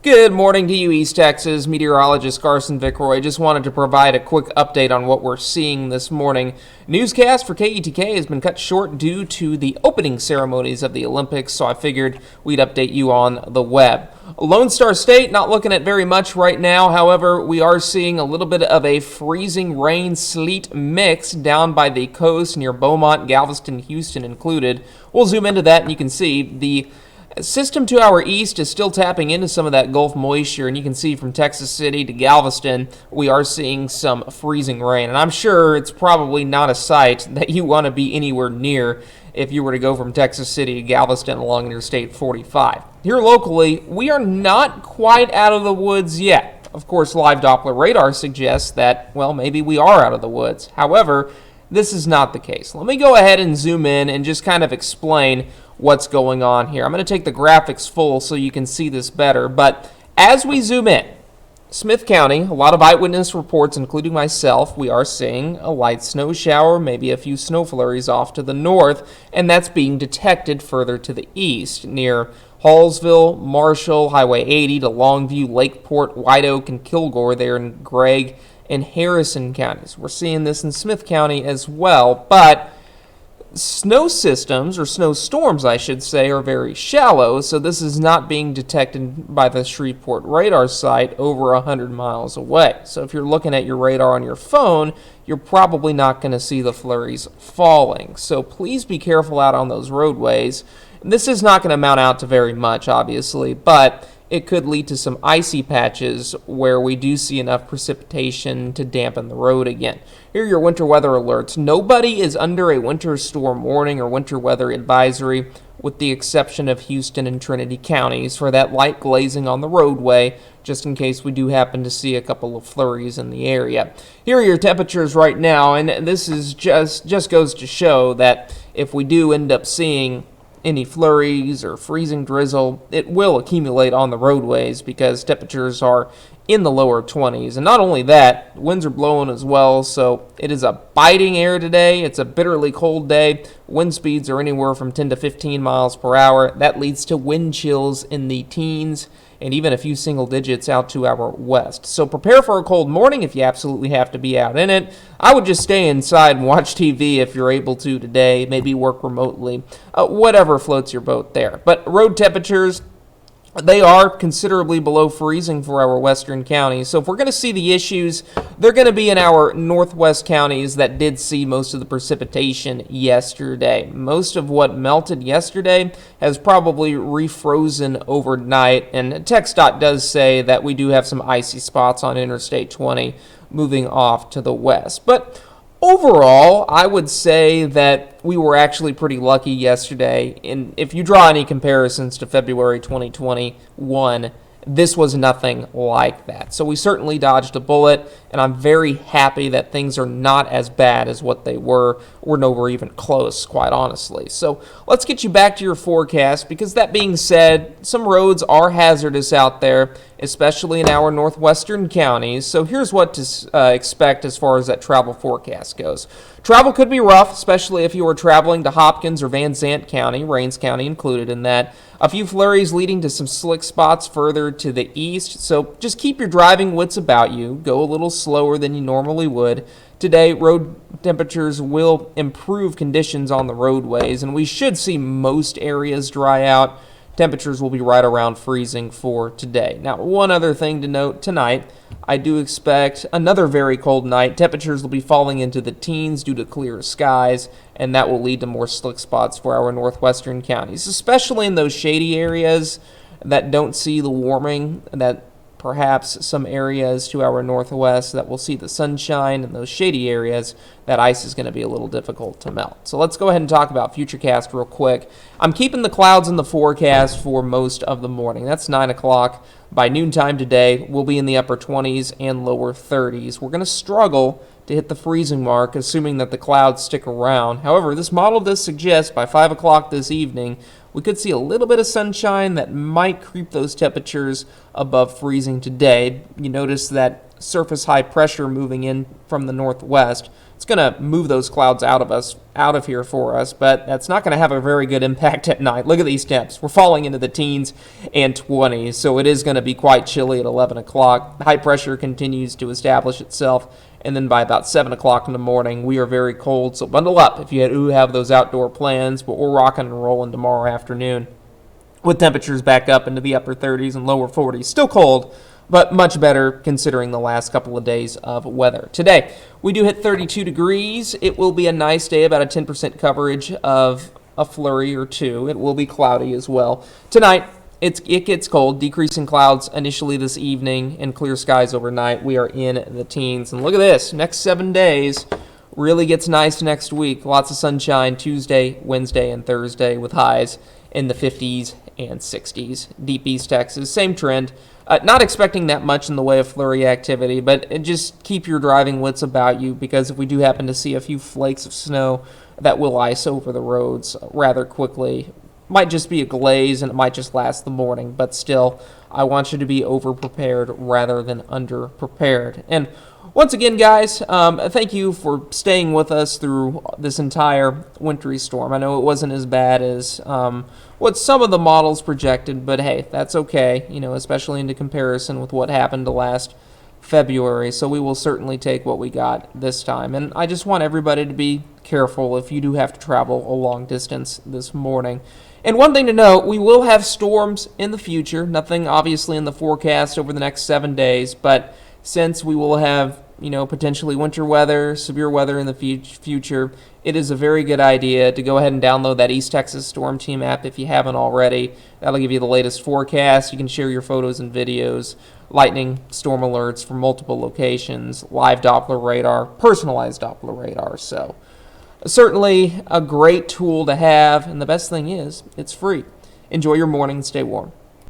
Good morning to you, East Texas. Meteorologist Carson Vickroy. Just wanted to provide a quick update on what we're seeing this morning. Newscast for KETK has been cut short due to the opening ceremonies of the Olympics, so I figured we'd update you on the web. Lone Star State, not looking at very much right now. However, we are seeing a little bit of a freezing rain sleet mix down by the coast near Beaumont, Galveston, Houston included. We'll zoom into that and you can see the system to our east is still tapping into some of that Gulf moisture, and you can see from Texas City to Galveston, we are seeing some freezing rain. And I'm sure it's probably not a sight that you want to be anywhere near if you were to go from Texas City to Galveston along Interstate 45. Here locally, we are not quite out of the woods yet. Of course, live Doppler radar suggests that, well, maybe we are out of the woods. However, this is not the case. Let me go ahead and zoom in and just kind of explain what's going on here. I'm going to take the graphics full so you can see this better. But as we zoom in, Smith County, a lot of eyewitness reports, including myself, we are seeing a light snow shower, maybe a few snow flurries off to the north, and that's being detected further to the east near Hallsville, Marshall, Highway 80 to Longview, Lakeport, White Oak, and Kilgore there in Gregg and Harrison counties. We're seeing this in Smith County as well, but snow systems, or snowstorms I should say, are very shallow, so this is not being detected by the Shreveport radar site over 100 miles away. So if you're looking at your radar on your phone, you're probably not going to see the flurries falling. So please be careful out on those roadways. This is not going to amount out to very much, obviously, but it could lead to some icy patches where we do see enough precipitation to dampen the road again. Here are your winter weather alerts. Nobody is under a winter storm warning or winter weather advisory, with the exception of Houston and Trinity counties for that light glazing on the roadway, just in case we do happen to see a couple of flurries in the area. Here are your temperatures right now, and this is just goes to show that if we do end up seeing any flurries or freezing drizzle, it will accumulate on the roadways because temperatures are in the lower 20s. And not only that, winds are blowing as well, so it is a biting air today. It's a bitterly cold day. Wind speeds are anywhere from 10 to 15 miles per hour. That leads to wind chills in the teens and even a few single digits out to our west. So prepare for a cold morning if you absolutely have to be out in it. I would just stay inside and watch TV if you're able to today, maybe work remotely, whatever floats your boat there. But road temperatures, they are considerably below freezing for our western counties. So if we're going to see the issues, they're going to be in our northwest counties that did see most of the precipitation yesterday. Most of what melted yesterday has probably refrozen overnight. And TxDOT does say that we do have some icy spots on Interstate 20 moving off to the west. But overall, I would say that we were actually pretty lucky yesterday. And if you draw any comparisons to February 2021, this was nothing like that. So we certainly dodged a bullet, and I'm very happy that things are not as bad as what they were, or nowhere even close, quite honestly. So let's get you back to your forecast, because that being said, some roads are hazardous out there, especially in our northwestern counties. So here's what to expect as far as that travel forecast goes. Travel could be rough, especially if you were traveling to Hopkins or Van Zant County, Rains County included in that. A few flurries leading to some slick spots further to the east, so just keep your driving wits about you. Go a little slower than you normally would. Today, road temperatures will improve conditions on the roadways, and we should see most areas dry out. Temperatures will be right around freezing for today. Now, one other thing to note tonight, I do expect another very cold night. Temperatures will be falling into the teens due to clear skies, and that will lead to more slick spots for our northwestern counties, especially in those shady areas that don't see the warming, that perhaps some areas to our northwest that will see the sunshine, and those shady areas, that ice is going to be a little difficult to melt. So let's go ahead and talk about Futurecast real quick. I'm keeping the clouds in the forecast for most of the morning. That's 9 o'clock. By noontime today, we'll be in the upper 20s and lower 30s. We're going to struggle to hit the freezing mark, assuming that the clouds stick around. However, this model does suggest by 5 o'clock this evening, we could see a little bit of sunshine that might creep those temperatures above freezing today. You notice that surface high pressure moving in from the northwest. It's It's going to move those clouds out of here for us, but that's not going to have a very good impact at night. Look at these temps. We're falling into the teens and 20s, so it is going to be quite chilly at 11 o'clock. High pressure continues to establish itself, and then by about 7 o'clock in the morning, we are very cold, so bundle up if you do have those outdoor plans, but we're rocking and rolling tomorrow afternoon with temperatures back up into the upper 30s and lower 40s. Still cold, but much better considering the last couple of days of weather. Today, we do hit 32 degrees. It will be a nice day, about a 10% coverage of a flurry or two. It will be cloudy as well. Tonight, it gets cold, decreasing clouds initially this evening and clear skies overnight. We are in the teens. And look at this, next 7 days really gets nice next week. Lots of sunshine Tuesday, Wednesday, and Thursday with highs in the 50s and 60s. Deep East Texas, same trend. Not expecting that much in the way of flurry activity, but just keep your driving wits about you, because if we do happen to see a few flakes of snow, that will ice over the roads rather quickly. Might just be a glaze, and it might just last the morning, but still, I want you to be over-prepared rather than under-prepared. And once again, guys, thank you for staying with us through this entire wintry storm. I know it wasn't as bad as what some of the models projected, but hey, that's okay, especially into comparison with what happened last February. So we will certainly take what we got this time. And I just want everybody to be careful if you do have to travel a long distance this morning. And one thing to note, we will have storms in the future. Nothing obviously in the forecast over the next 7 days, but since we will have, potentially winter weather, severe weather in the future, it is a very good idea to go ahead and download that East Texas Storm Team app if you haven't already. That'll give you the latest forecast. You can share your photos and videos, lightning storm alerts from multiple locations, live Doppler radar, personalized Doppler radar. So certainly a great tool to have, and the best thing is it's free. Enjoy your morning and stay warm.